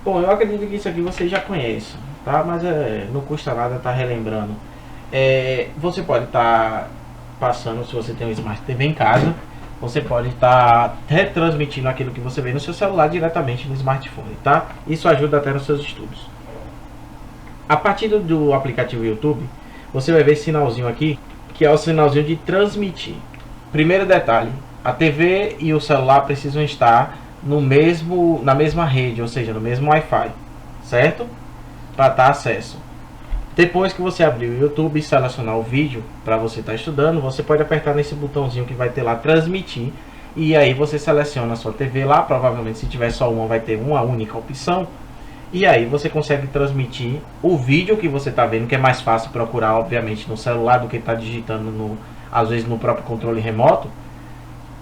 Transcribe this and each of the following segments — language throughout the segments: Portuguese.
Bom, eu acredito que isso aqui você já conhece, tá? Mas não custa nada estar relembrando. Você pode estar passando, se você tem um Smart TV em casa, você pode estar retransmitindo aquilo que você vê no seu celular diretamente no smartphone, tá? Isso ajuda até nos seus estudos. A partir do aplicativo YouTube, você vai ver esse sinalzinho aqui, que é o sinalzinho de transmitir. Primeiro detalhe, a TV e o celular precisam estar na mesma rede, ou seja, no mesmo Wi-Fi, certo? Para dar acesso. Depois que você abrir o YouTube e selecionar o vídeo para você estar estudando, você pode apertar nesse botãozinho que vai ter lá transmitir, e aí você seleciona a sua TV lá. Provavelmente, se tiver só uma, vai ter uma única opção, e aí você consegue transmitir o vídeo que você está vendo, que é mais fácil procurar, obviamente, no celular do que estar digitando às vezes no próprio controle remoto,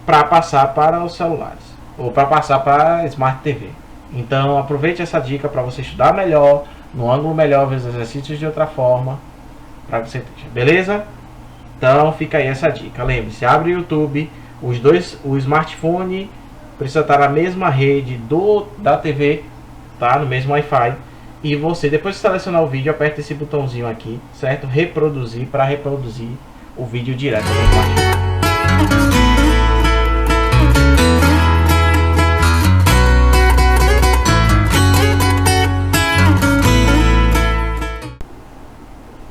para passar para os celulares ou para passar para a Smart TV. Então aproveite essa dica para você estudar melhor, no ângulo melhor, ver os exercícios de outra forma, para você, beleza? Então fica aí essa dica. Lembre-se, abre o YouTube, o smartphone precisa estar na mesma rede da TV, tá? No mesmo Wi-Fi. E você, depois de selecionar o vídeo, aperta esse botãozinho aqui, certo? Reproduzir, para reproduzir o vídeo direto do smartphone.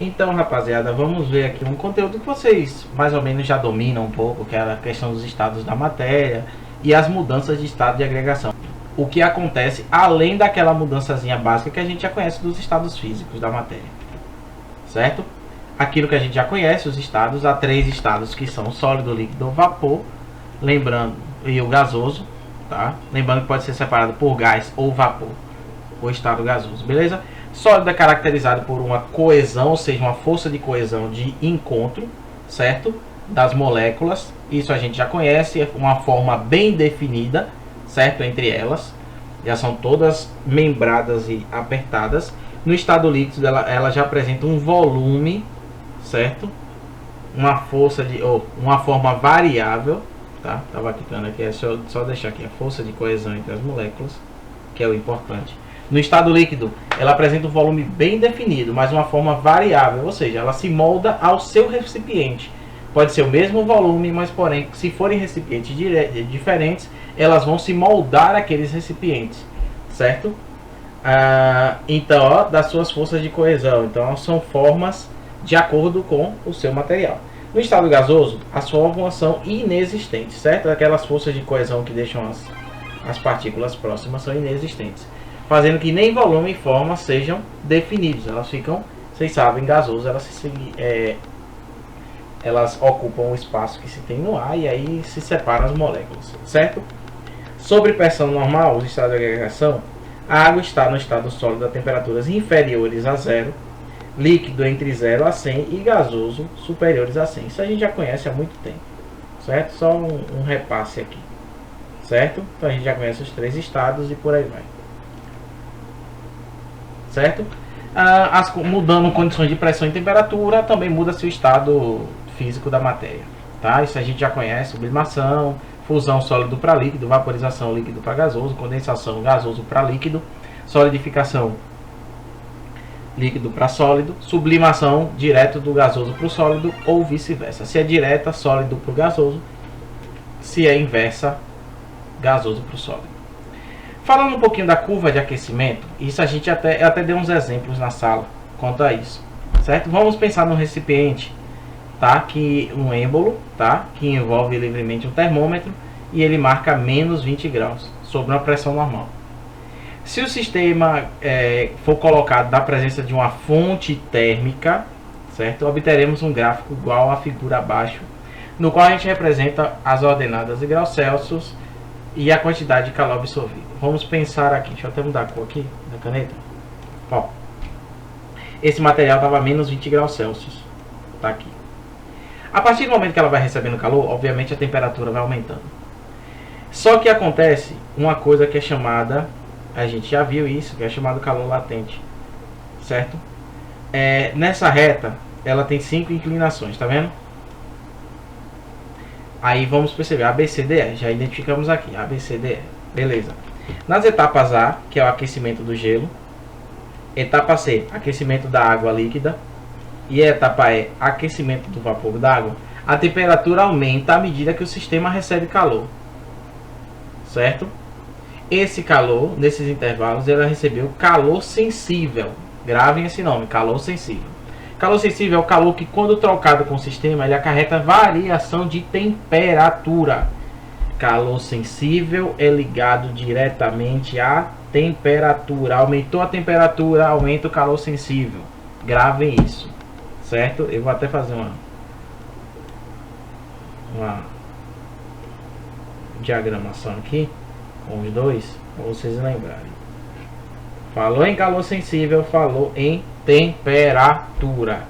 Então, rapaziada, vamos ver aqui um conteúdo que vocês mais ou menos já dominam um pouco, que é a questão dos estados da matéria e as mudanças de estado de agregação. O que acontece além daquela mudançazinha básica que a gente já conhece dos estados físicos da matéria, certo? Aquilo que a gente já conhece, os estados, há 3 estados que são o sólido, líquido ou vapor, lembrando, e o gasoso, tá? Lembrando que pode ser separado por gás ou vapor, o estado gasoso, beleza? Sólido é caracterizado por uma coesão, ou seja, uma força de coesão de encontro, certo? Das moléculas, isso a gente já conhece, é uma forma bem definida, certo? Entre elas, já são todas membradas e apertadas. No estado líquido, ela já apresenta um volume, certo? Uma força uma forma variável, tá? Tava clicando aqui, é só deixar aqui a força de coesão entre as moléculas, que é o importante. No estado líquido, ela apresenta um volume bem definido, mas uma forma variável, ou seja, ela se molda ao seu recipiente. Pode ser o mesmo volume, mas porém, se forem recipientes diferentes, elas vão se moldar àqueles recipientes, certo? Então, ó, das suas forças de coesão, então são formas de acordo com o seu material. No estado gasoso, as formas são inexistentes, certo? Aquelas forças de coesão que deixam as partículas próximas são inexistentes, fazendo que nem volume e forma sejam definidos. Elas ficam, vocês sabem, gasoso, elas ocupam o espaço que se tem no ar e aí se separam as moléculas, certo? Sob pressão normal, os estados de agregação, a água está no estado sólido a temperaturas inferiores a 0, líquido entre 0 a 100 e gasoso superiores a 100. Isso a gente já conhece há muito tempo, certo? Só um repasse aqui, certo? Então a gente já conhece os 3 estados e por aí vai, certo? Mudando condições de pressão e temperatura, também muda-se o estado físico da matéria, tá? Isso a gente já conhece: sublimação, fusão sólido para líquido, vaporização líquido para gasoso, condensação gasoso para líquido, solidificação líquido para sólido, sublimação direto do gasoso para o sólido ou vice-versa. Se é direta, sólido para o gasoso; se é inversa, gasoso para o sólido. Falando um pouquinho da curva de aquecimento, isso eu até dei uns exemplos na sala quanto a isso, certo? Vamos pensar no recipiente, tá? Um êmbolo, tá? Que envolve livremente um termômetro e ele marca menos 20 graus sob uma pressão normal. Se o sistema for colocado na presença de uma fonte térmica, certo? Obteremos um gráfico igual à figura abaixo, no qual a gente representa as ordenadas de graus Celsius e a quantidade de calor absorvido. Vamos pensar aqui, deixa eu até mudar a cor aqui da caneta. Ó, esse material estava a menos 20 graus Celsius, tá aqui. A partir do momento que ela vai recebendo calor, obviamente a temperatura vai aumentando. Só que acontece uma coisa que é chamada, a gente já viu isso, que é chamado calor latente, certo? Nessa reta, ela tem 5 inclinações, tá vendo? Aí vamos perceber, A, B, C, D, E. Já identificamos aqui, A, B, C, D, E. Beleza. Nas etapas A, que é o aquecimento do gelo, etapa C, aquecimento da água líquida, e a etapa E, aquecimento do vapor d'água, a temperatura aumenta à medida que o sistema recebe calor, certo? Esse calor, nesses intervalos, ele recebeu calor sensível. Gravem esse nome, calor sensível. Calor sensível é o calor que, quando trocado com o sistema, ele acarreta variação de temperatura. Calor sensível é ligado diretamente à temperatura. Aumentou a temperatura, aumenta o calor sensível. Gravem isso, certo? Eu vou até fazer uma diagramação aqui com os dois, para vocês lembrarem. Falou em calor sensível, falou em temperatura.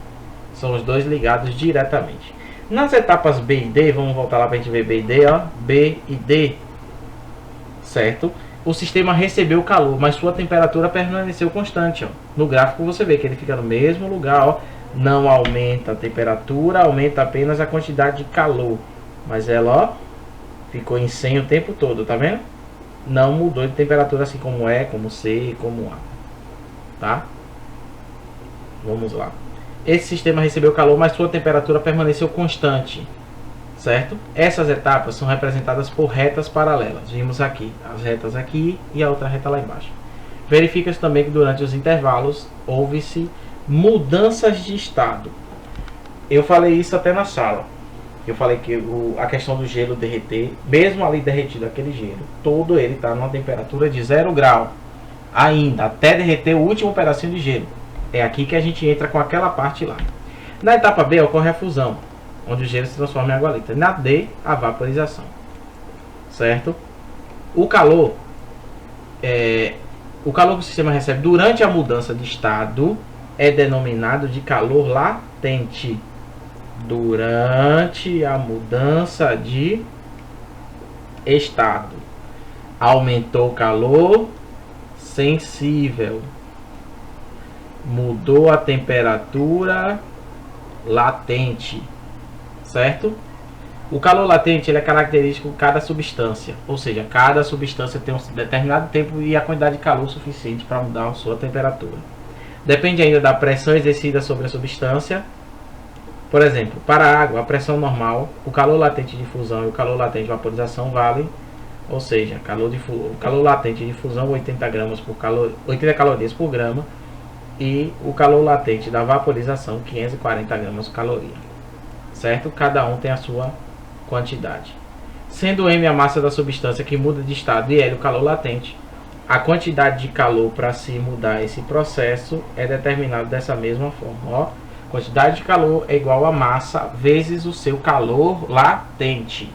São os dois ligados diretamente. Nas etapas B e D, vamos voltar lá para a gente ver B e D, ó. B e D, certo? O sistema recebeu calor, mas sua temperatura permaneceu constante, ó. No gráfico você vê que ele fica no mesmo lugar, ó. Não aumenta a temperatura, aumenta apenas a quantidade de calor. Mas ela, ó, ficou em 100 o tempo todo, tá vendo? Não mudou de temperatura, assim como E, como C, como A, tá? Vamos lá. Esse sistema recebeu calor, mas sua temperatura permaneceu constante, certo? Essas etapas são representadas por retas paralelas. Vimos aqui as retas aqui e a outra reta lá embaixo. Verifica-se também que durante os intervalos houve-se mudanças de estado. Eu falei isso até na sala. Eu falei que a questão do gelo derreter, mesmo ali derretido aquele gelo, todo ele está numa temperatura de 0 grau ainda, até derreter o último pedacinho de gelo. É aqui que a gente entra com aquela parte lá. Na etapa B ocorre a fusão, onde o gelo se transforma em água líquida. Na D, a vaporização, certo? O calor que o sistema recebe durante a mudança de estado é denominado de calor latente. Durante a mudança de estado, aumentou o calor sensível, mudou a temperatura latente, certo? O calor latente ele é característico de cada substância, ou seja, cada substância tem um determinado tempo e a quantidade de calor suficiente para mudar a sua temperatura. Depende ainda da pressão exercida sobre a substância. Por exemplo, para a água, a pressão normal, o calor latente de fusão e o calor latente de vaporização valem, ou seja, o calor latente de fusão 80 calorias por grama e o calor latente da vaporização 540 gramas por caloria, certo? Cada um tem a sua quantidade. Sendo M a massa da substância que muda de estado e L o calor latente, a quantidade de calor para se mudar esse processo é determinada dessa mesma forma, ó. Quantidade de calor é igual a massa vezes o seu calor latente.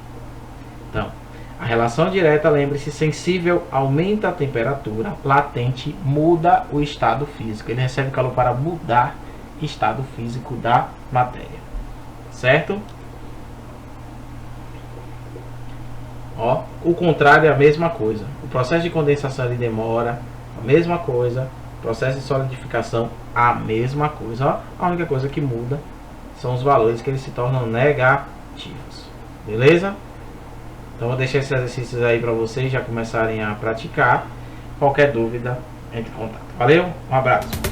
Então, a relação direta, lembre-se, sensível aumenta a temperatura, latente muda o estado físico. Ele recebe calor para mudar o estado físico da matéria, certo? Ó, o contrário é a mesma coisa. O processo de condensação ele demora, a mesma coisa. Processo de solidificação, a mesma coisa. Ó, a única coisa que muda são os valores que eles se tornam negativos. Beleza? Então vou deixar esses exercícios aí para vocês já começarem a praticar. Qualquer dúvida, entre em contato. Valeu, um abraço.